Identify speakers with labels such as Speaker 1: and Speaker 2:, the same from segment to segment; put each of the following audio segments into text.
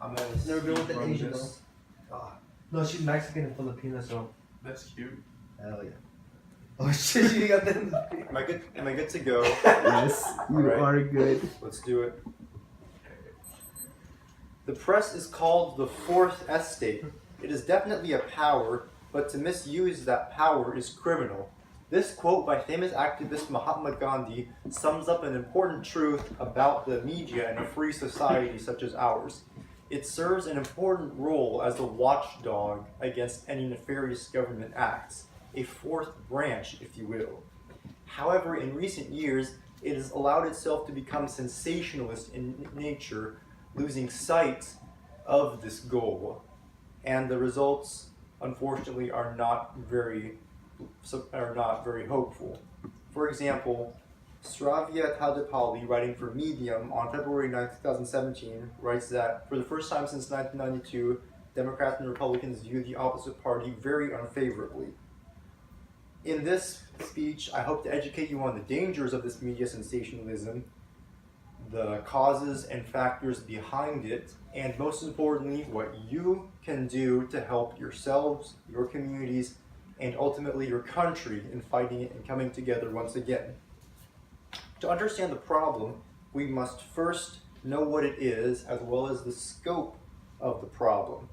Speaker 1: I'm gonna
Speaker 2: Never been with an
Speaker 1: from
Speaker 2: Asian
Speaker 1: this.
Speaker 2: No, she's Mexican and Filipino, so.
Speaker 3: That's cute.
Speaker 2: Hell yeah. Oh shit, you got that in the
Speaker 1: Am I good to go?
Speaker 4: Yes, you
Speaker 1: Alright.
Speaker 4: are good.
Speaker 1: Let's do it. The press is called the fourth estate. It is definitely a power, but to misuse that power is criminal. This quote by famous activist Mahatma Gandhi sums up an important truth about the media in a free society such as ours. It serves an important role as a watchdog against any nefarious government acts, a fourth branch, if you will. However, in recent years, it has allowed itself to become sensationalist in nature, losing sight of this goal, and the results, unfortunately, are not very hopeful. For example, Sravya Tadepalli, writing for Medium on February 9, 2017, writes that for the first time since 1992, Democrats and Republicans view the opposite party very unfavorably. In this speech, I hope to educate you on the dangers of this media sensationalism, the causes and factors behind it, and most importantly, what you can do to help yourselves, your communities, and ultimately your country in fighting it and coming together once again. To understand the problem, we must first know what it is as well as the scope of the problem.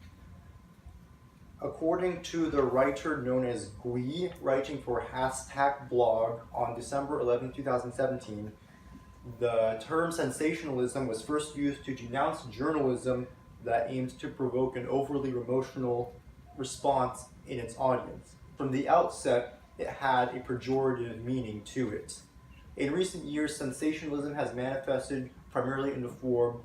Speaker 1: According to the writer known as Gui, writing for Hashtag Blog on December 11, 2017, the term sensationalism was first used to denounce journalism that aimed to provoke an overly emotional response in its audience. From the outset, it had a pejorative meaning to it. In recent years, sensationalism has manifested primarily in the form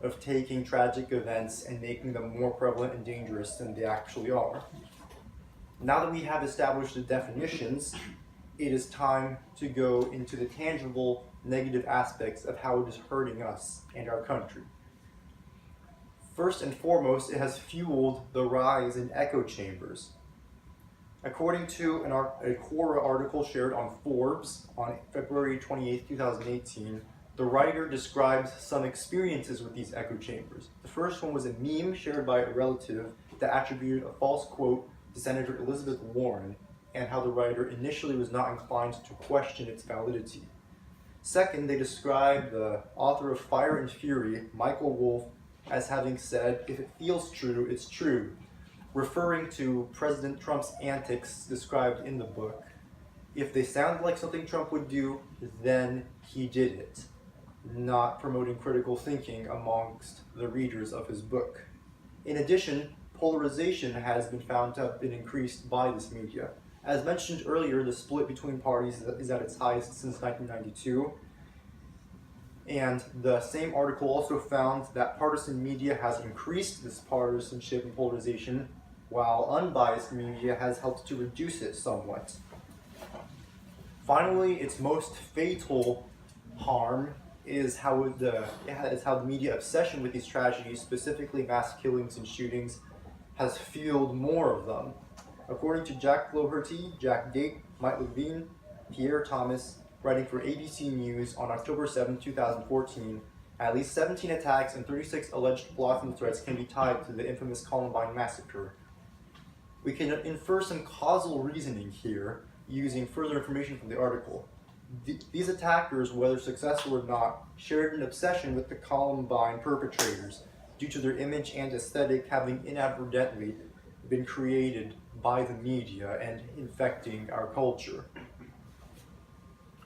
Speaker 1: of taking tragic events and making them more prevalent and dangerous than they actually are. Now that we have established the definitions, it is time to go into the tangible negative aspects of how it is hurting us and our country. First and foremost, it has fueled the rise in echo chambers. According to a Quora article shared on Forbes on February 28, 2018, the writer describes some experiences with these echo chambers. The first one was a meme shared by a relative that attributed a false quote to Senator Elizabeth Warren, and how the writer initially was not inclined to question its validity. Second, they describe the author of Fire and Fury, Michael Wolff, as having said, "If it feels true, it's true," referring to President Trump's antics described in the book. If they sound like something Trump would do, then he did it, not promoting critical thinking amongst the readers of his book. In addition, polarization has been found to have been increased by this media. As mentioned earlier, the split between parties is at its highest since 1992. And the same article also found that partisan media has increased this partisanship and polarization, while unbiased media has helped to reduce it somewhat. Finally, its most fatal harm is how the media obsession with these tragedies, specifically mass killings and shootings, has fueled more of them. According to Jack Flaherty, Jack Date, Mike Levine, Pierre Thomas, writing for ABC News on October 7, 2014, at least 17 attacks and 36 alleged plots and threats can be tied to the infamous Columbine massacre. We can infer some causal reasoning here using further information from the article. These attackers, whether successful or not, shared an obsession with the Columbine perpetrators due to their image and aesthetic having inadvertently been created by the media and infecting our culture.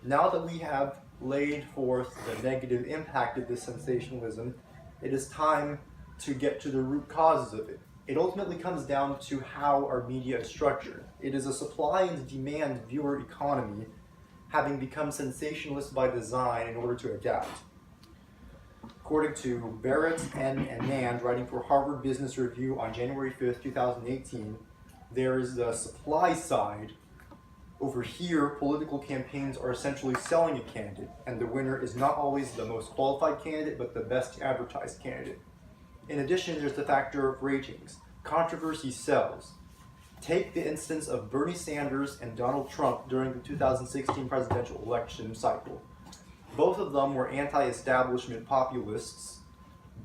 Speaker 1: Now that we have laid forth the negative impact of this sensationalism, it is time to get to the root causes of it. It ultimately comes down to how our media is structured. It is a supply and demand viewer economy, having become sensationalist by design in order to adapt. According to Barrett, N. and Nand, writing for Harvard Business Review on January 5th, 2018, there is the supply side. Over here, political campaigns are essentially selling a candidate, and the winner is not always the most qualified candidate, but the best advertised candidate. In addition, there's the factor of ratings. Controversy sells. Take the instance of Bernie Sanders and Donald Trump during the 2016 presidential election cycle. Both of them were anti-establishment populists,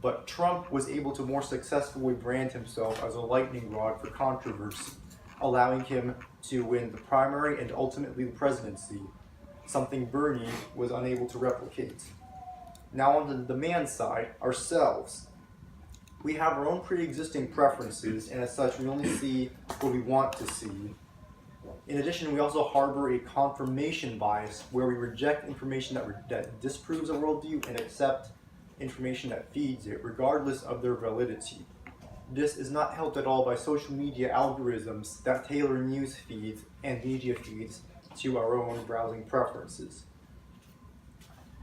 Speaker 1: but Trump was able to more successfully brand himself as a lightning rod for controversy, allowing him to win the primary and ultimately the presidency, something Bernie was unable to replicate. Now on the demand side, ourselves. We have our own pre-existing preferences, and as such, we only see what we want to see. In addition, we also harbor a confirmation bias where we reject information that disproves a worldview and accept information that feeds it, regardless of their validity. This is not helped at all by social media algorithms that tailor news feeds and media feeds to our own browsing preferences.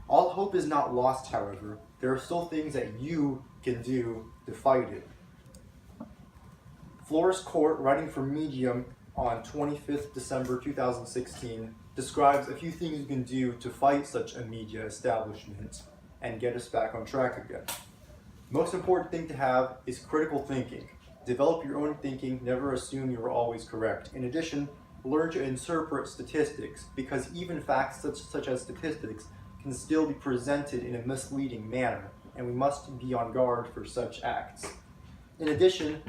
Speaker 1: All hope is not lost, however. There are still things that you can do to fight it. Flores Court, writing for Medium on 25th December 2016, describes a few things you can do to fight such a media establishment and get us back on track again. Most important thing to have is critical thinking. Develop your own thinking, never assume you are always correct. In addition, learn to interpret statistics, because even facts such as statistics can still be presented in a misleading manner, and we must be on guard for such acts. In addition,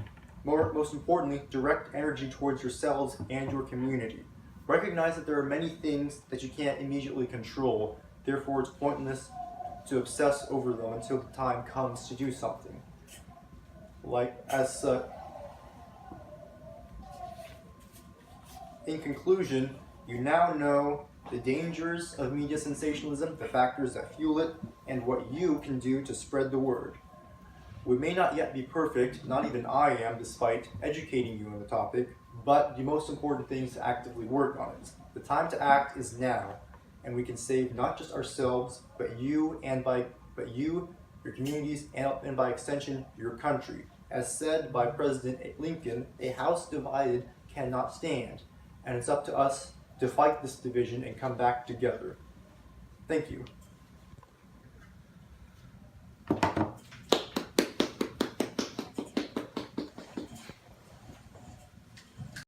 Speaker 1: most importantly, direct energy towards yourselves and your community. Recognize that there are many things that you can't immediately control, therefore it's pointless to obsess over them until the time comes to do something. In conclusion, you now know the dangers of media sensationalism, the factors that fuel it, and what you can do to spread the word. We may not yet be perfect, not even I am, despite educating you on the topic, but the most important thing is to actively work on it. The time to act is now, and we can save not just ourselves, but you, your communities, and by extension, your country. As said by President Lincoln, a house divided cannot stand, and it's up to us to fight this division and come back together. Thank you.